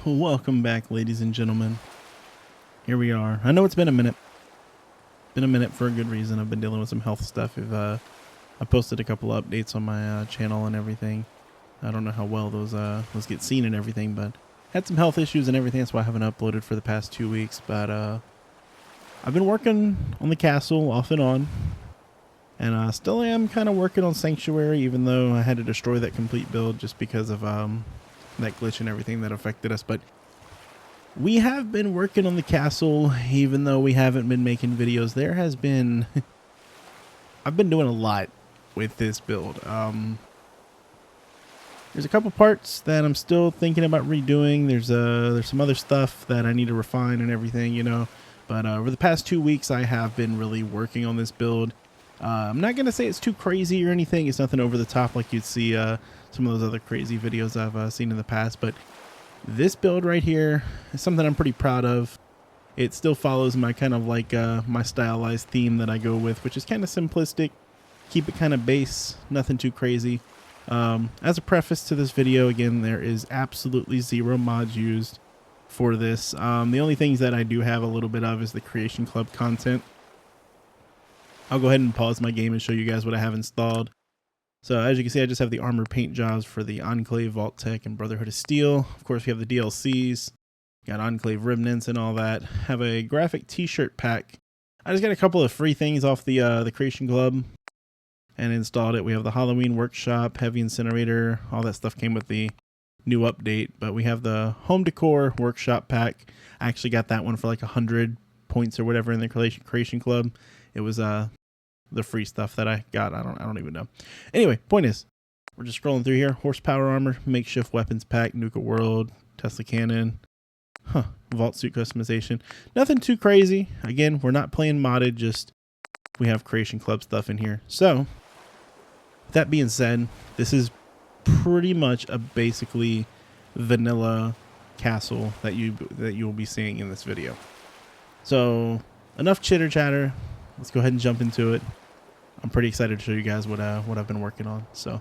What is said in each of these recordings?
Welcome back, ladies and gentlemen. Here we are. I know it's been a minute. Been a minute for a good reason. I've been dealing with some health stuff. I posted a couple of updates on my channel and everything. I don't know how well those get seen and everything, but had some health issues and everything. That's why I haven't uploaded for the past 2 weeks. But I've been working on the castle off and on, and I still am kind of working on Sanctuary, even though I had to destroy that complete build just because of that glitch and everything that affected us. But we have been working on the castle, even though we haven't been making videos. There has been I've been doing a lot with this build. There's a couple parts that I'm still thinking about redoing. There's some other stuff that I need to refine and everything, you know. But over the past 2 weeks, I have been really working on this build. I'm not gonna say it's too crazy or anything. It's nothing over the top like you'd see some of those other crazy videos I've seen in the past. But this build right here is something I'm pretty proud of. It still follows my kind of like my stylized theme that I go with, which is kind of simplistic. Keep it kind of base, nothing too crazy. As a preface to this video, again, there is absolutely zero mods used for this. The only things that I do have a little bit of is the Creation Club content. I'll go ahead and pause my game and show you guys what I have installed. So as you can see, I just have the armor paint jobs for the Enclave, Vault Tech, and Brotherhood of Steel. Of course, we have the DLCs, got Enclave remnants and all that. Have a graphic t-shirt pack. I just got a couple of free things off the Creation Club and installed it. We have the Halloween Workshop, Heavy Incinerator, all that stuff came with the new update. But we have the Home Decor Workshop pack. I actually got that one for like 100 points or whatever in the Creation Club. It was the free stuff that I got. I don't even know. Anyway, point is, we're just scrolling through here. Horsepower armor, makeshift weapons pack, Nuka World, Tesla cannon, vault suit customization. Nothing too crazy. Again, we're not playing modded, just we have Creation Club stuff in here. So that being said, this is pretty much a basically vanilla castle that you will be seeing in this video. So enough chitter chatter. Let's go ahead and jump into it. I'm pretty excited to show you guys what I've been working on. So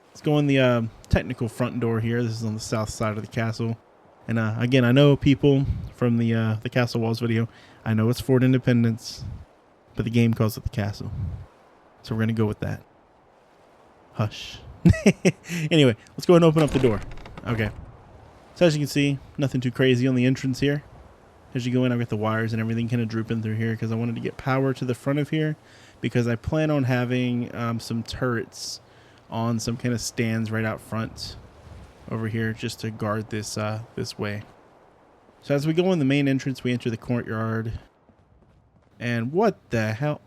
let's go in the technical front door here. This is on the south side of the castle. And again, I know people from the Castle Walls video, I know it's Fort Independence, but the game calls it the castle. So we're going to go with that. Hush. Anyway, let's go ahead and open up the door. Okay. So as you can see, nothing too crazy on the entrance here. As you go in, I've got the wires and everything kind of drooping through here because I wanted to get power to the front of here because I plan on having some turrets on some kind of stands right out front over here just to guard this this way. So as we go in the main entrance, we enter the courtyard. And what the hell?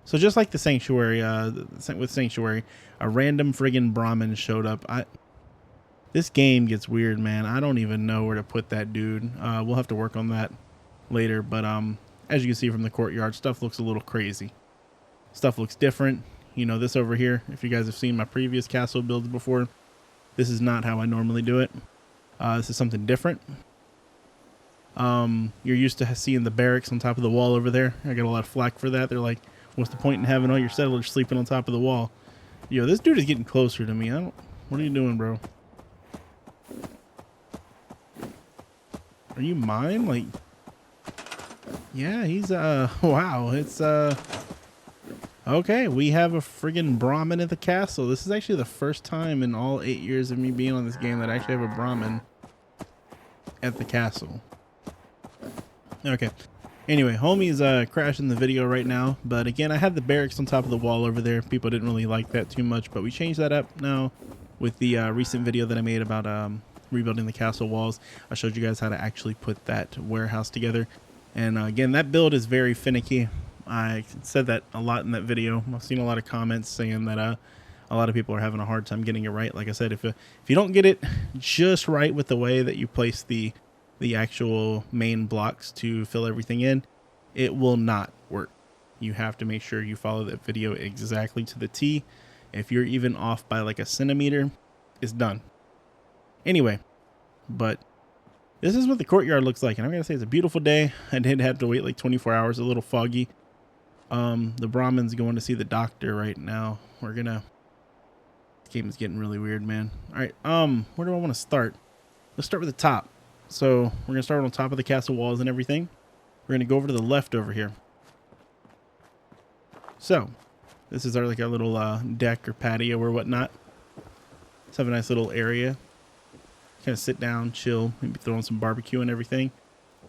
So just like the Sanctuary, with Sanctuary, a random friggin' Brahmin showed up. This game gets weird, man. I don't even know where to put that dude. We'll have to work on that later. But as you can see from the courtyard, stuff looks a little crazy. Stuff looks different. You know, this over here, if you guys have seen my previous castle builds before, this is not how I normally do it. This is something different. You're used to seeing the barracks on top of the wall over there. I got a lot of flack for that. They're like, what's the point in having all your settlers sleeping on top of the wall? Yo, this dude is getting closer to me. What are you doing, bro? Are you mine? Like, yeah, he's, wow, it's, okay, we have a friggin' Brahmin at the castle. This is actually the first time in all 8 years of me being on this game that I actually have a Brahmin at the castle. Okay, anyway, homie's, crashing the video right now, but again, I had the barracks on top of the wall over there. People didn't really like that too much, but we changed that up now with the, recent video that I made about, rebuilding the castle walls. I showed you guys how to actually put that warehouse together. And again, that build is very finicky. I said that a lot in that video. I've seen a lot of comments saying that a lot of people are having a hard time getting it right. Like I said, if you don't get it just right with the way that you place the actual main blocks to fill everything in, it will not work. You have to make sure you follow that video exactly to the T. If you're even off by like a centimeter, it's done. Anyway, but this is what the courtyard looks like, and I'm gonna say it's a beautiful day. I did have to wait like 24 hours, a little foggy. The Brahmin's going to see the doctor right now. This game is getting really weird, man. All right, where do I want to start? Let's start with the top. So we're gonna start on top of the castle walls and everything. We're gonna go over to the left over here. So this is our like our little deck or patio or whatnot. Let's have a nice little area. Kind of sit down, chill, maybe throw on some barbecue and everything.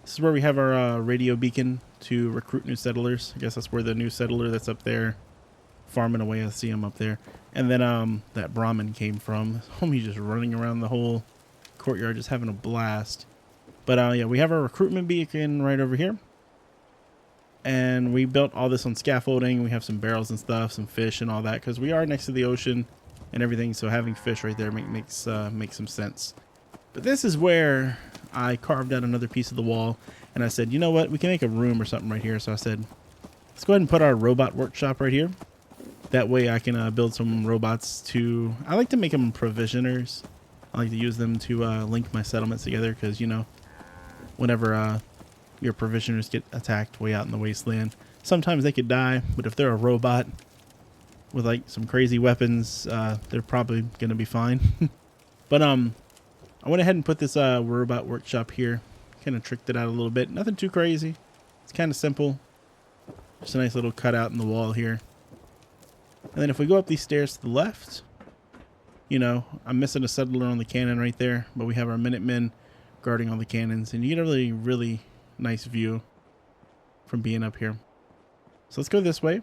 This is where we have our radio beacon to recruit new settlers. I guess that's where the new settler that's up there farming away. I see him up there. And then that Brahmin came from. Homie just running around the whole courtyard, just having a blast. But yeah, we have our recruitment beacon right over here. And we built all this on scaffolding. We have some barrels and stuff, some fish and all that, because we are next to the ocean and everything. So having fish right there makes some sense. But this is where I carved out another piece of the wall, and I said, you know what, we can make a room or something right here. So I said, let's go ahead and put our robot workshop right here. That way I can build some robots to, I like to make them provisioners. I like to use them to link my settlements together, because, you know, whenever your provisioners get attacked way out in the wasteland, sometimes they could die, but if they're a robot with like some crazy weapons, they're probably gonna be fine. But I went ahead and put this robot workshop here. Kind of tricked it out a little bit. Nothing too crazy. It's kind of simple. Just a nice little cutout in the wall here. And then if we go up these stairs to the left, you know, I'm missing a settler on the cannon right there, but we have our Minutemen guarding all the cannons, and you get a really, really nice view from being up here. So let's go this way.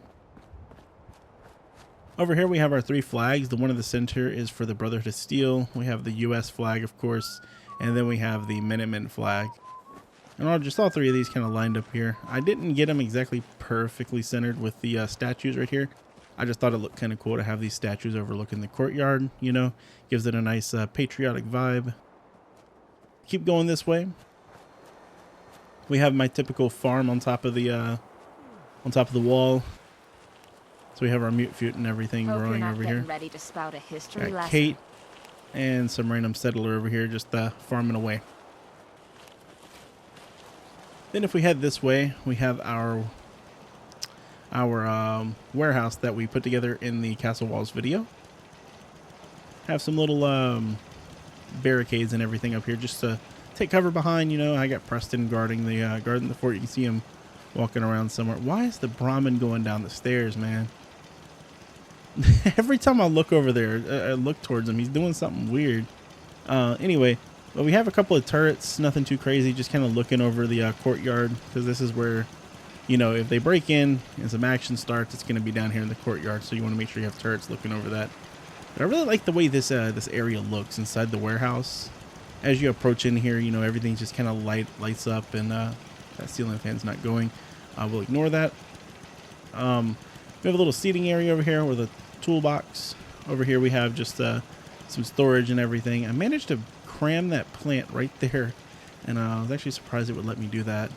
Over here we have our 3 flags. The one in the center is for the Brotherhood of Steel. We have the US flag, of course, and then we have the Minutemen flag. And all 3 of these kind of lined up here. I didn't get them exactly perfectly centered with the statues right here. I just thought it looked kind of cool to have these statues overlooking the courtyard, you know, gives it a nice patriotic vibe. Keep going this way. We have my typical farm on top of the wall. So we have our mute fute and everything growing over here. Ready to spout a history Got Kate and some random settler over here just farming away. Then if we head this way, we have our warehouse that we put together in the Castle Walls video. Have some little barricades and everything up here just to take cover behind. You know, I got Preston guarding the fort. You can see him walking around somewhere. Why is the Brahmin going down the stairs, man? Every time I look over there, I look towards him, he's doing something weird. Anyway, but we have a couple of turrets, nothing too crazy, just kind of looking over the courtyard, because this is where, you know, if they break in and some action starts, it's going to be down here in the courtyard, so you want to make sure you have turrets looking over that. But I really like the way this area looks inside the warehouse. As you approach in here, you know, everything just kind of lights up, and that ceiling fan's not going. We'll ignore that. We have a little seating area over here with a toolbox. Over here we have just some storage and everything. I managed to cram that plant right there, and I was actually surprised it would let me do that.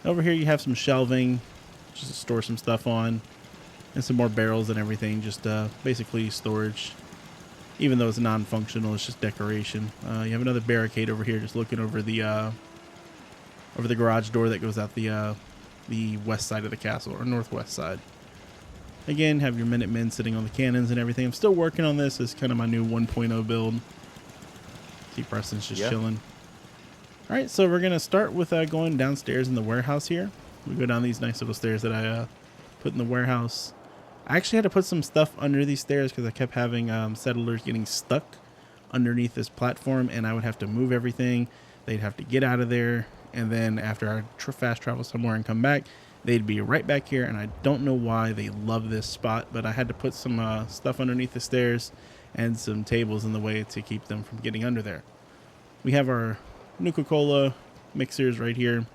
Over here you have some shelving just to store some stuff on, and some more barrels and everything, just basically storage. Even though it's non-functional, it's just decoration. You have another barricade over here just looking over the garage door that goes out the west side of the castle, or northwest side. Again, have your Minutemen sitting on the cannons and everything. I'm still working on this. It's kind of my new 1.0 build. See, Preston's just chilling. All right, so we're going to start with going downstairs in the warehouse here. We go down these nice little stairs that I put in the warehouse. I actually had to put some stuff under these stairs because I kept having settlers getting stuck underneath this platform, and I would have to move everything. They'd have to get out of there, and then after I fast travel somewhere and come back, they'd be right back here, and I don't know why they love this spot, but I had to put some stuff underneath the stairs and some tables in the way to keep them from getting under there. We have our Nuka-Cola mixers right here.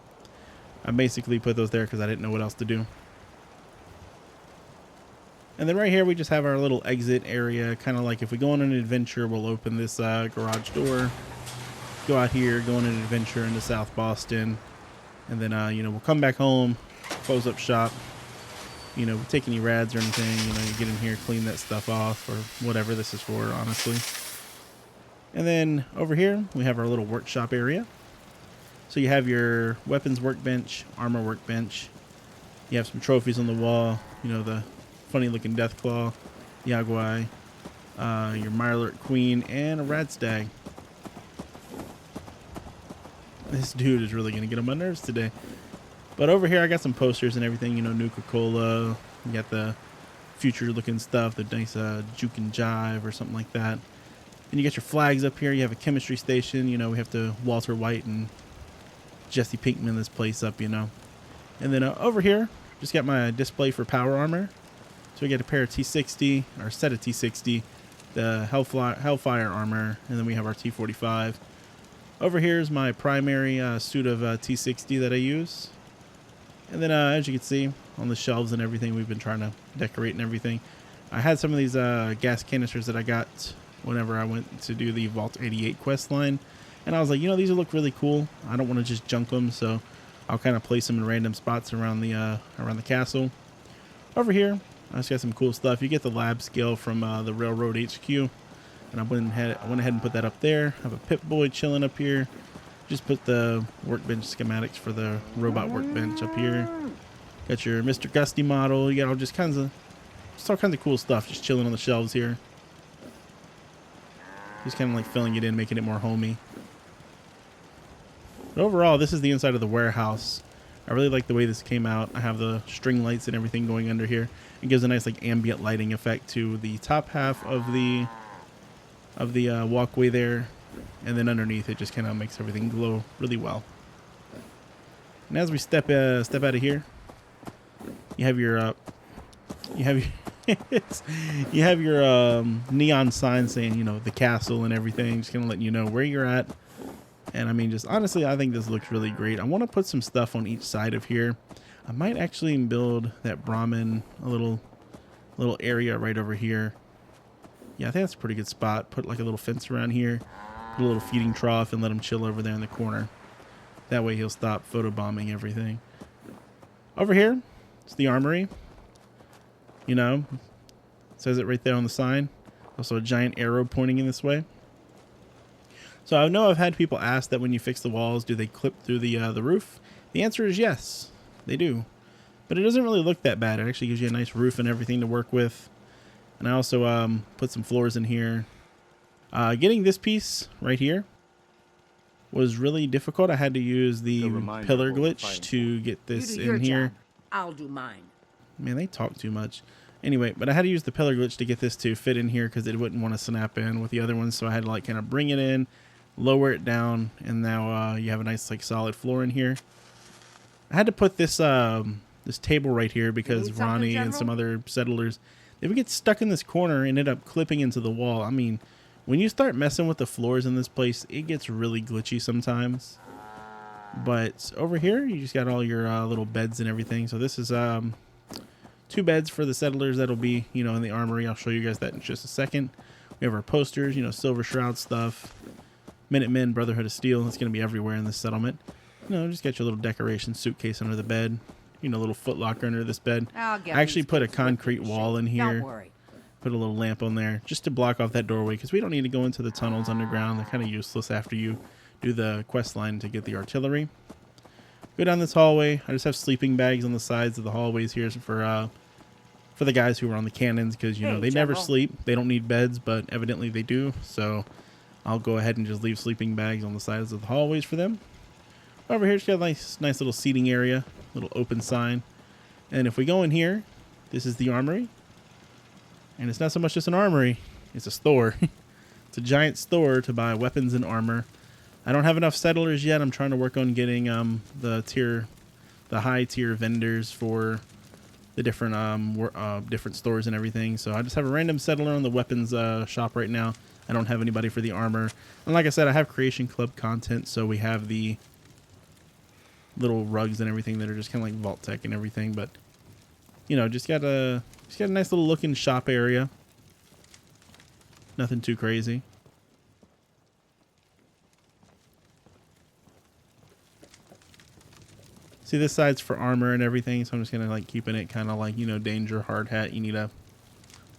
I basically put those there because I didn't know what else to do. And then right here we just have our little exit area, kind of like if we go on an adventure, we'll open this garage door, go out here, go on an adventure into South Boston, and then you know, we'll come back home, close up shop. You know, take any rads or anything, you know, you get in here, clean that stuff off, or whatever this is for, honestly. And then over here we have our little workshop area. So you have your weapons workbench, armor workbench. You have some trophies on the wall, you know, the funny looking Deathclaw, Yaguai, your Mirelurk Queen, and a Radstag. This dude is really gonna get on my nerves today. But over here, I got some posters and everything. You know, Nuka-Cola. You got the future-looking stuff, the nice Juke and Jive or something like that. And you got your flags up here. You have a chemistry station. You know, we have to Walter White and Jesse Pinkman this place up, you know. And then over here, just got my display for power armor. So we got a pair of T60, or a set of T60, the Hellfire armor, and then we have our T45. Over here is my primary suit of T60 that I use. And then as you can see, on the shelves and everything, we've been trying to decorate and everything. I had some of these gas canisters that I got whenever I went to do the Vault 88 quest line. And I was like, you know, these will look really cool. I don't want to just junk them, so I'll kind of place them in random spots around the castle. Over here, I just got some cool stuff. You get the lab scale from the Railroad HQ. And I went ahead and put that up there. I have a Pip-Boy chilling up here. Just put the workbench schematics for the robot workbench up here. Got your Mr. Gusty model. You got all kinds of cool stuff just chilling on the shelves here. Just kind of like filling it in, making it more homey. But overall, this is the inside of the warehouse. I really like the way this came out. I have the string lights and everything going under here. It gives a nice like ambient lighting effect to the top half of the walkway there, and then underneath it just kind of makes everything glow really well. And as we step out of here, you have your you have your neon sign saying, you know, the castle and everything, just kind of letting you know where you're at. And I mean, just honestly, I think this looks really great. I want to put some stuff on each side of here. I might actually build that Brahmin a little area right over here. Yeah, I think that's a pretty good spot. Put like a little fence around here, put a little feeding trough, and let him chill over there in the corner. That way he'll stop photobombing everything. Over here, it's the Armory. You know, it says it right there on the sign. Also a giant arrow pointing in this way. So I know I've had people ask that when you fix the walls, do they clip through the roof? The answer is yes, they do. But it doesn't really look that bad. It actually gives you a nice roof and everything to work with. And I also put some floors in here. Getting this piece right here was really difficult. I had to use the pillar glitch to get this in here. I'll do mine. Man, they talk too much. Anyway, but I had to use the pillar glitch to get this to fit in here because it wouldn't want to snap in with the other ones. So I had to like kind of bring it in, lower it down, and now you have a nice like solid floor in here. I had to put this this table right here because Ronnie and some other settlers, they would get stuck in this corner and end up clipping into the wall. I mean, when you start messing with the floors in this place, it gets really glitchy sometimes. But over here, you just got all your little beds and everything. So this is 2 beds for the settlers that'll be, you know, in the Armory. I'll show you guys that in just a second. We have our posters, you know, Silver Shroud stuff, Minutemen, Brotherhood of Steel. It's going to be everywhere in this settlement. You know, just get your little decoration suitcase under the bed. You know, little footlocker under this bed. I actually put a concrete wall in here. Put a little lamp on there just to block off that doorway because we don't need to go into the tunnels underground. They're kind of useless after you do the quest line to get the artillery. Go down this hallway. I just have sleeping bags on the sides of the hallways here for the guys who are on the cannons because, you know, they never sleep. They don't need beds, but evidently they do. So I'll go ahead and just leave sleeping bags on the sides of the hallways for them. Over here, just got a nice little seating area, little open sign. And if we go in here, this is the Armory. And it's not so much just an armory, it's a store. It's a giant store to buy weapons and armor. I don't have enough settlers yet. I'm trying to work on getting the high tier vendors for the different stores and everything. So I just have a random settler on the weapons shop right now. I don't have anybody for the armor. And like I said, I have Creation Club content, so we have the little rugs and everything that are just kind of like Vault Tech and everything. But you know, just got a nice little looking shop area. Nothing too crazy. See, this side's for armor and everything, so I'm just gonna like keeping it kind of like, you know, danger hard hat. You need a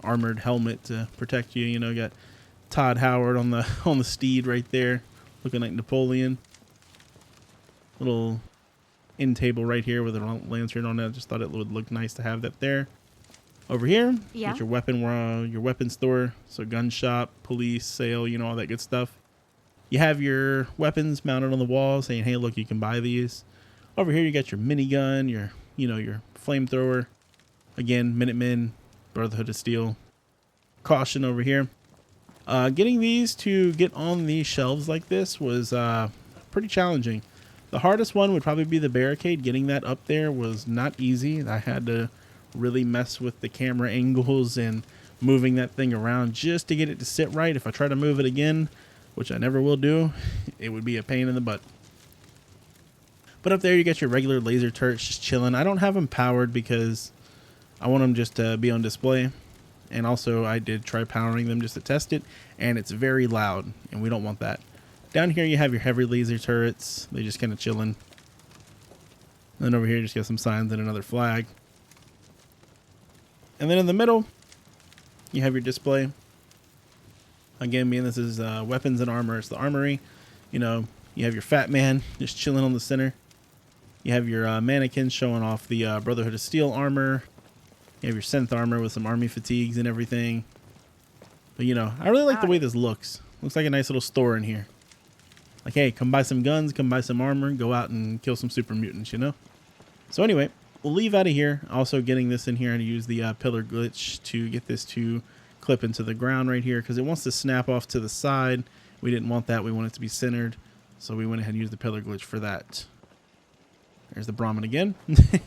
armored helmet to protect you. You know, got Todd Howard on the steed right there, looking like Napoleon. Little end table right here with a lantern on it. I just thought it would look nice to have that there. Over here, get your weapon store, so gun shop, police, sale, you know, all that good stuff. You have your weapons mounted on the wall saying, hey, look, you can buy these. Over here, you got your minigun, your flamethrower. Again, Minutemen, Brotherhood of Steel. Caution over here. Getting these to get on these shelves like this was pretty challenging. The hardest one would probably be the barricade. Getting that up there was not easy. I had to really mess with the camera angles and moving that thing around just to get it to sit right. If I try to move it again, which I never will do, it would be a pain in the butt. But up there you got your regular laser turrets just chilling. I don't have them powered because I want them just to be on display. And also I did try powering them just to test it, and it's very loud, and we don't want that. Down here you have your heavy laser turrets. They just kind of chilling. And then over here you just got some signs and another flag. And then in the middle you have your display. Again, being this is weapons and armor, it's the Armory. You know, you have your Fat Man just chilling on the center. You have your mannequins showing off the Brotherhood of Steel armor. You have your synth armor with some army fatigues and everything. But you know, I really like the way this looks. Looks like a nice little store in here. Like, hey, come buy some guns, come buy some armor, go out and kill some super mutants, you know? So anyway, we'll leave out of here. Also getting this in here and use the pillar glitch to get this to clip into the ground right here, because it wants to snap off to the side. We didn't want that. We want it to be centered. So we went ahead and used the pillar glitch for that. There's the Brahmin again.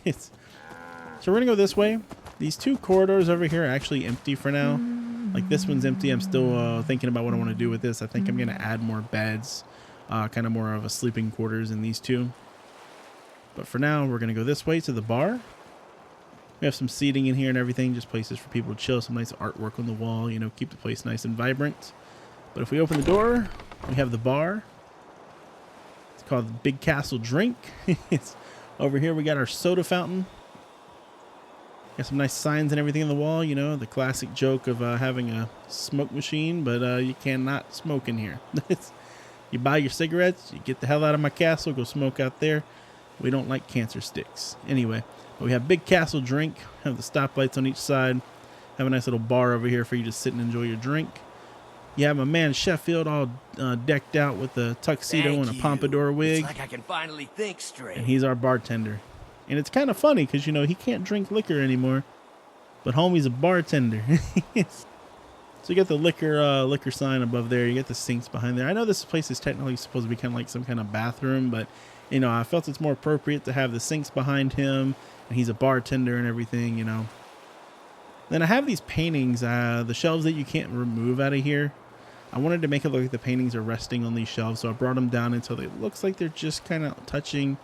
So we're going to go this way. These two corridors over here are actually empty for now. Like this one's empty. I'm still thinking about what I want to do with this. I think I'm going to add more beds. Kind of more of a sleeping quarters in these two. But for now, we're going to go this way to the bar. We have some seating in here and everything. Just places for people to chill. Some nice artwork on the wall. You know, keep the place nice and vibrant. But if we open the door, we have the bar. It's called the Big Castle Drink. It's over here. We got our soda fountain. Got some nice signs and everything on the wall. You know, the classic joke of having a smoke machine, but you cannot smoke in here. You buy your cigarettes, you get the hell out of my castle, go smoke out there. We don't like cancer sticks. Anyway, but we have Big Castle Drink, have the stoplights on each side, have a nice little bar over here for you to sit and enjoy your drink. You have my man Sheffield all decked out with a tuxedo and a pompadour wig. It's like I can finally think straight. And he's our bartender. And it's kind of funny because, you know, he can't drink liquor anymore, but homie's a bartender. So you got the liquor sign above there. You get the sinks behind there. I know this place is technically supposed to be kind of like some kind of bathroom, but, you know, I felt it's more appropriate to have the sinks behind him, and he's a bartender and everything, you know. Then I have these paintings, the shelves that you can't remove out of here. I wanted to make it look like the paintings are resting on these shelves, so I brought them down until it looks like they're just kind of touching,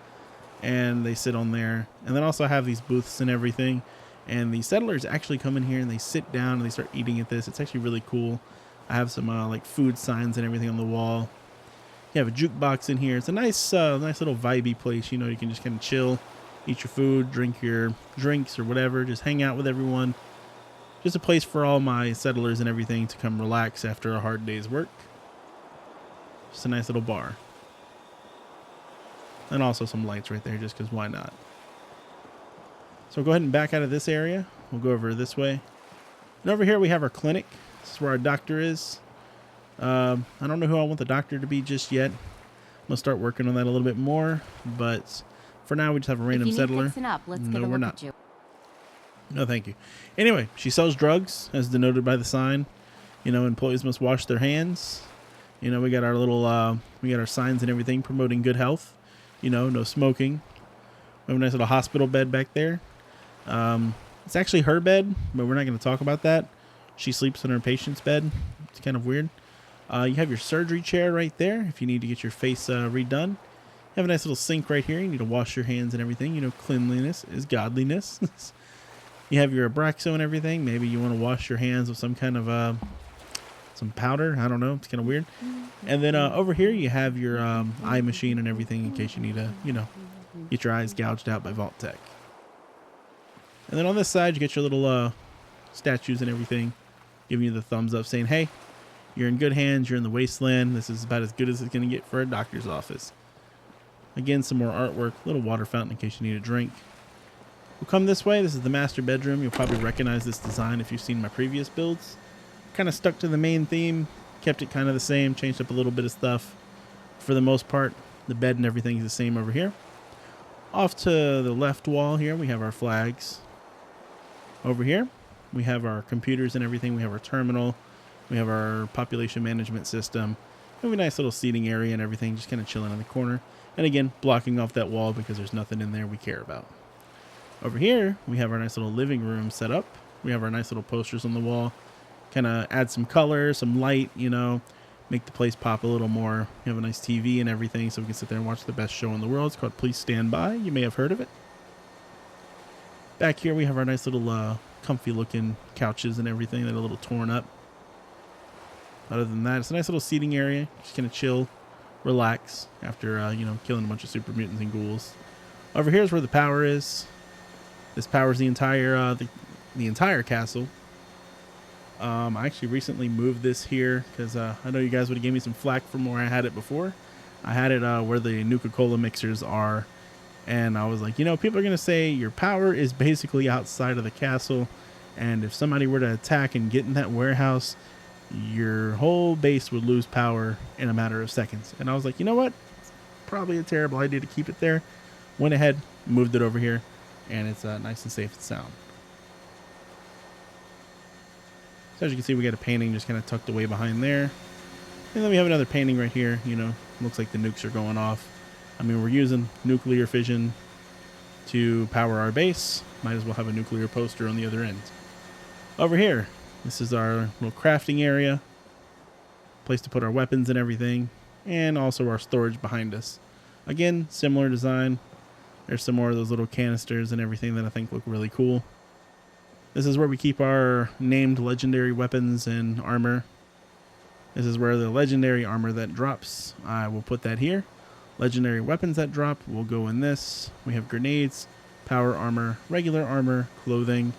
and they sit on there. And then also I have these booths and everything. And the settlers actually come in here and they sit down and they start eating at this. It's actually really cool. I have some like food signs and everything on the wall. You have a jukebox in here. It's a nice little vibey place. You know, you can just kind of chill, eat your food, drink your drinks or whatever. Just hang out with everyone. Just a place for all my settlers and everything to come relax after a hard day's work. Just a nice little bar. And also some lights right there just because why not? So we'll go ahead and back out of this area. We'll go over this way. And over here we have our clinic. This is where our doctor is. I don't know who I want the doctor to be just yet. I'm going to start working on that a little bit more. But for now we just have a random settler. No, we're not. No, thank you. Anyway, she sells drugs as denoted by the sign. You know, employees must wash their hands. You know, we got our little, we got our signs and everything promoting good health. You know, no smoking. We have a nice little hospital bed back there. It's actually her bed, but we're not going to talk about that. She sleeps in her patient's bed. It's kind of weird. You have your surgery chair right there if you need to get your face redone. You have a nice little sink right here. You need to wash your hands and everything. You know, cleanliness is godliness. You have your Abraxo and everything. Maybe you want to wash your hands with some kind of some powder. I don't know. It's kind of weird. And then over here you have your eye machine and everything in case you need to, you know, get your eyes gouged out by Vault Tech. And then on this side, you get your little statues and everything, giving you the thumbs up, saying, hey, you're in good hands. You're in the wasteland. This is about as good as it's going to get for a doctor's office. Again, some more artwork, little water fountain in case you need a drink. We'll come this way. This is the master bedroom. You'll probably recognize this design if you've seen my previous builds. Kind of stuck to the main theme, kept it kind of the same, changed up a little bit of stuff. for the most part. The bed and everything is the same over here. Off to the left wall here, we have our flags. Over here, we have our computers and everything. We have our terminal. We have our population management system. We have a nice little seating area and everything, just kind of chilling in the corner. And again, blocking off that wall because there's nothing in there we care about. Over here, we have our nice little living room set up. We have our nice little posters on the wall. Kind of add some color, some light, you know, make the place pop a little more. We have a nice TV and everything, so we can sit there and watch the best show in the world. It's called Please Stand By. You may have heard of it. Back here, we have our nice little comfy looking couches and everything that are a little torn up. Other than that, it's a nice little seating area. Just kind of chill, relax after, you know, killing a bunch of super mutants and ghouls. Over here is where the power is. This powers the entire the entire castle. I actually recently moved this here because I know you guys would have gave me some flack from where I had it before. I had it where the Nuka-Cola mixers are. And I was like, you know, people are going to say your power is basically outside of the castle. And if somebody were to attack and get in that warehouse, your whole base would lose power in a matter of seconds. And I was like, you know what? It's probably a terrible idea to keep it there. Went ahead, moved it over here. And it's nice and safe and sound. So as you can see, we got a painting just kind of tucked away behind there. And then we have another painting right here. You know, looks like the nukes are going off. I mean, we're using nuclear fission to power our base. Might as well have a nuclear poster on the other end. Over here, this is our little crafting area. Place to put our weapons and everything. And also our storage behind us. Again, similar design. There's some more of those little canisters and everything that I think look really cool. This is where we keep our named legendary weapons and armor. This is where the legendary armor that drops, I will put that here. Legendary weapons that drop will go in this. We have grenades, power armor, regular armor, clothing,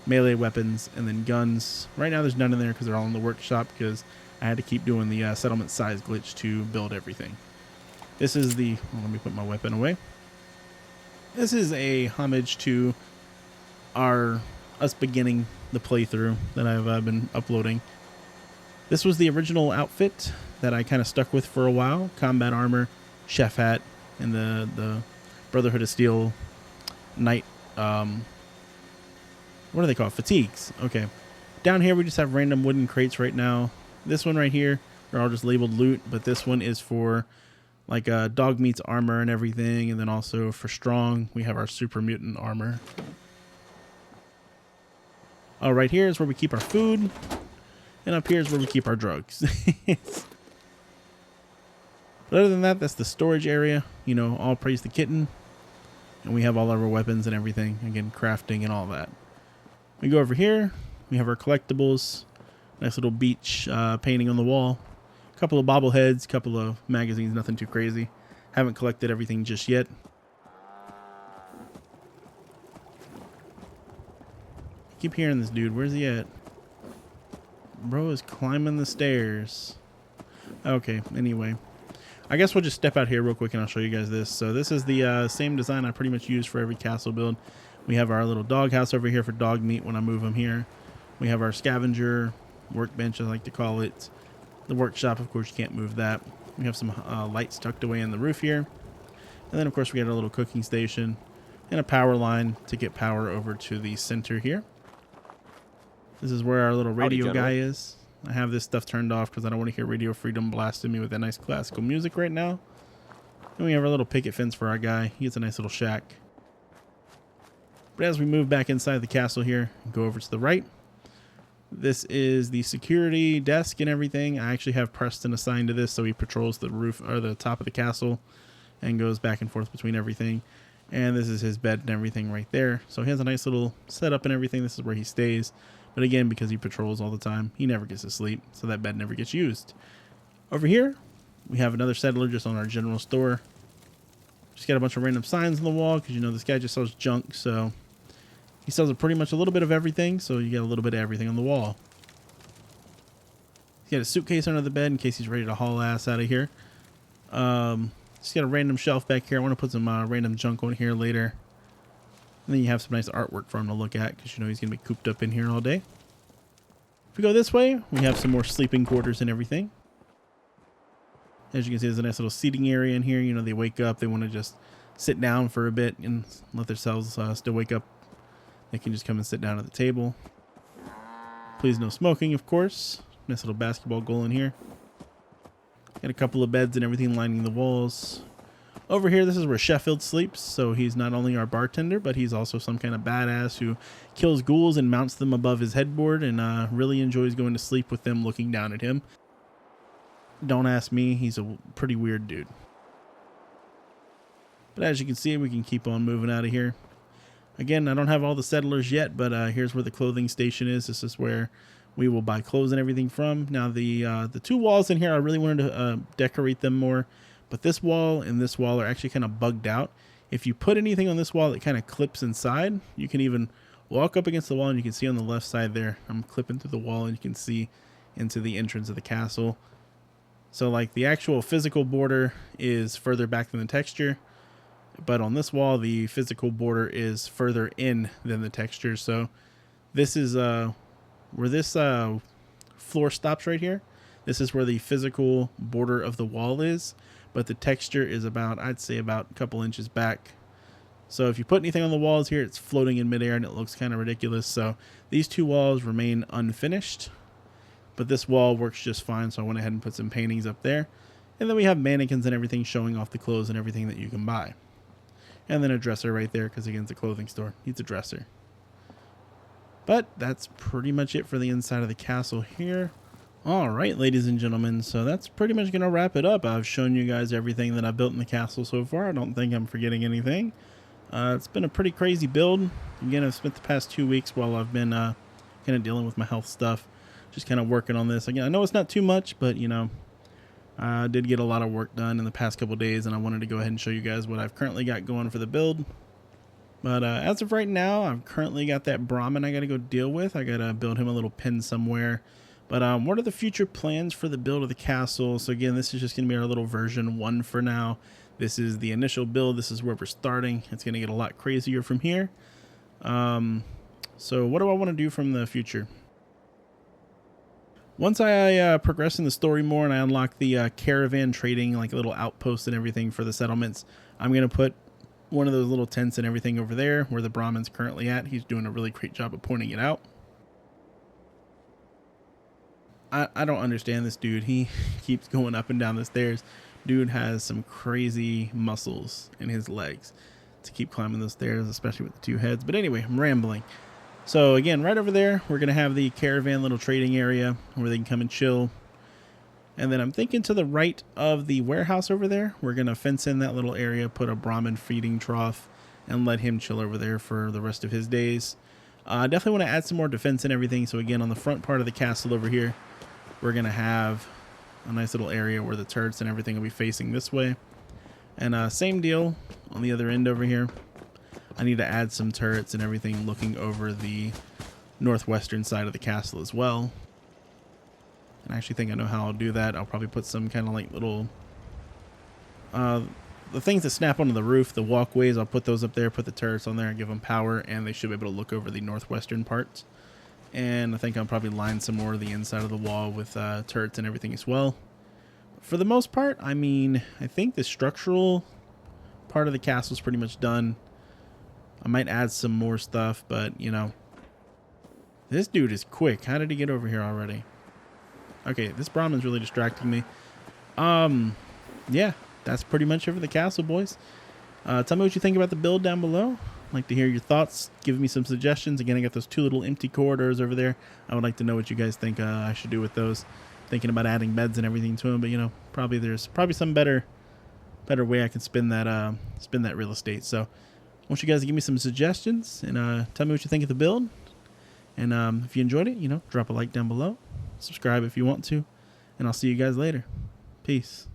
melee weapons, and then guns. Right now there's none in there because they're all in the workshop because I had to keep doing the settlement size glitch to build everything. This is the, well, let me put my weapon away. This is a homage to us beginning the playthrough that I've been uploading. This was the original outfit that I kind of stuck with for a while. Combat armor, chef hat, and the Brotherhood of Steel knight, what are they called? Fatigues. Okay. Down here we just have random wooden crates right now. This one right here, they're all just labeled loot, but this one is for like dog meat's armor and everything, and then also for strong, we have our super mutant armor. Right here is where we keep our food, and up here is where we keep our drugs. But other than that, that's the storage area. You know, all praise the kitten. And we have all of our weapons and everything. Again, crafting and all that. We go over here. We have our collectibles. Nice little beach painting on the wall. A couple of bobbleheads, a couple of magazines, nothing too crazy. Haven't collected everything just yet. I keep hearing this dude. Where's he at? Bro is climbing the stairs. Okay, anyway. I guess we'll just step out here real quick and I'll show you guys this. So this is the same design I pretty much use for every castle build. We have our little dog house over here for dog meat when I move them here. We have our scavenger workbench, I like to call it. The workshop, of course, you can't move that. We have some lights tucked away in the roof here. And then, of course, we got a little cooking station and a power line to get power over to the center here. This is where our little radio guy is. I have this stuff turned off because I don't want to hear Radio Freedom blasting me with that nice classical music right now. And we have our little picket fence for our guy. He gets a nice little shack. But as we move back inside the castle here and go over to the right, this is the security desk and everything. I actually have Preston assigned to this, so he patrols the roof or the top of the castle and goes back and forth between everything. And this is his bed and everything right there. So he has a nice little setup and everything. This is where he stays. But again, because he patrols all the time, he never gets to sleep, so that bed never gets used. Over here, we have another settler just on our general store. Just got a bunch of random signs on the wall because, you know, this guy just sells junk, so he sells pretty much a little bit of everything, so you get a little bit of everything on the wall. He's got a suitcase under the bed in case he's ready to haul ass out of here. Just got a random shelf back here. I want to put some random junk on here later. And then you have some nice artwork for him to look at because you know he's going to be cooped up in here all day. If we go this way, we have some more sleeping quarters and everything. As you can see, there's a nice little seating area in here. You know, they wake up, they want to just sit down for a bit and let themselves still wake up. They can just come and sit down at the table. Please no smoking, of course. Nice little basketball goal in here. Got a couple of beds and everything lining the walls. Over here, this is where Sheffield sleeps. So he's not only our bartender, but he's also some kind of badass who kills ghouls and mounts them above his headboard and really enjoys going to sleep with them looking down at him. Don't ask me, he's a pretty weird dude. But as you can see, we can keep on moving out of here. Again, I don't have all the settlers yet, but here's where the clothing station is. This is where we will buy clothes and everything from. Now, the two walls in here, I really wanted to decorate them more, but this wall and this wall are actually kind of bugged out. If you put anything on this wall, it kind of clips inside. You can even walk up against the wall, and you can see on the left side there, I'm clipping through the wall, and you can see into the entrance of the castle. So, like, the actual physical border is further back than the texture. But on this wall, the physical border is further in than the texture. So this is where this floor stops right here. This is where the physical border of the wall is. But the texture is about, I'd say about a couple inches back. So if you put anything on the walls here, it's floating in midair and it looks kind of ridiculous. So these two walls remain unfinished. But this wall works just fine. So I went ahead and put some paintings up there. And then we have mannequins and everything showing off the clothes and everything that you can buy. And then a dresser right there, because again, it's a clothing store. Needs a dresser. But that's pretty much it for the inside of the castle here. All right, ladies and gentlemen. So that's pretty much going to wrap it up. I've shown you guys everything that I've built in the castle so far. I don't think I'm forgetting anything. It's been a pretty crazy build. Again, I've spent the past 2 weeks while I've been kind of dealing with my health stuff. Just kind of working on this. Again, I know it's not too much, but, you know, I did get a lot of work done in the past couple days, and I wanted to go ahead and show you guys what I've currently got going for the build. But as of right now, I've currently got that Brahmin I got to go deal with. I got to build him a little pen somewhere. But what are the future plans for the build of the castle? So again, this is just going to be our little version 1 for now. This is the initial build. This is where we're starting. It's going to get a lot crazier from here. So what do I want to do from the future? Once I progress in the story more and I unlock the caravan trading, like a little outpost and everything for the settlements, I'm going to put one of those little tents and everything over there where the Brahmin's currently at. He's doing a really great job of pointing it out. I don't understand this dude. He keeps going up and down the stairs. Dude has some crazy muscles in his legs to keep climbing those stairs, especially with the 2 heads. But anyway, I'm rambling. So again, right over there, we're going to have the caravan little trading area where they can come and chill. And then I'm thinking to the right of the warehouse over there, we're going to fence in that little area, put a Brahmin feeding trough, and let him chill over there for the rest of his days. I definitely want to add some more defense and everything. So again, on the front part of the castle over here, we're going to have a nice little area where the turrets and everything will be facing this way. And same deal on the other end over here. I need to add some turrets and everything looking over the northwestern side of the castle as well. And I actually think I know how I'll do that. I'll probably put some kind of like little the things that snap onto the roof, the walkways, I'll put those up there, put the turrets on there and give them power, and they should be able to look over the northwestern parts. And I think I'll probably line some more of the inside of the wall with turrets and everything as well. For the most part, I mean, I think the structural part of the castle is pretty much done. I might add some more stuff, but, you know, this dude is quick. How did he get over here already? Okay, this Brahmin's really distracting me. Yeah, that's pretty much it for the castle, boys. Tell me what you think about the build down below. I'd like to hear your thoughts. Give me some suggestions. Again, I got those 2 little empty corridors over there. I would like to know what you guys think I should do with those. Thinking about adding beds and everything to them, but, you know, there's probably some better way I can spin that real estate. So I want you guys to give me some suggestions and tell me what you think of the build. And if you enjoyed it, you know, drop a like down below. Subscribe if you want to. And I'll see you guys later. Peace.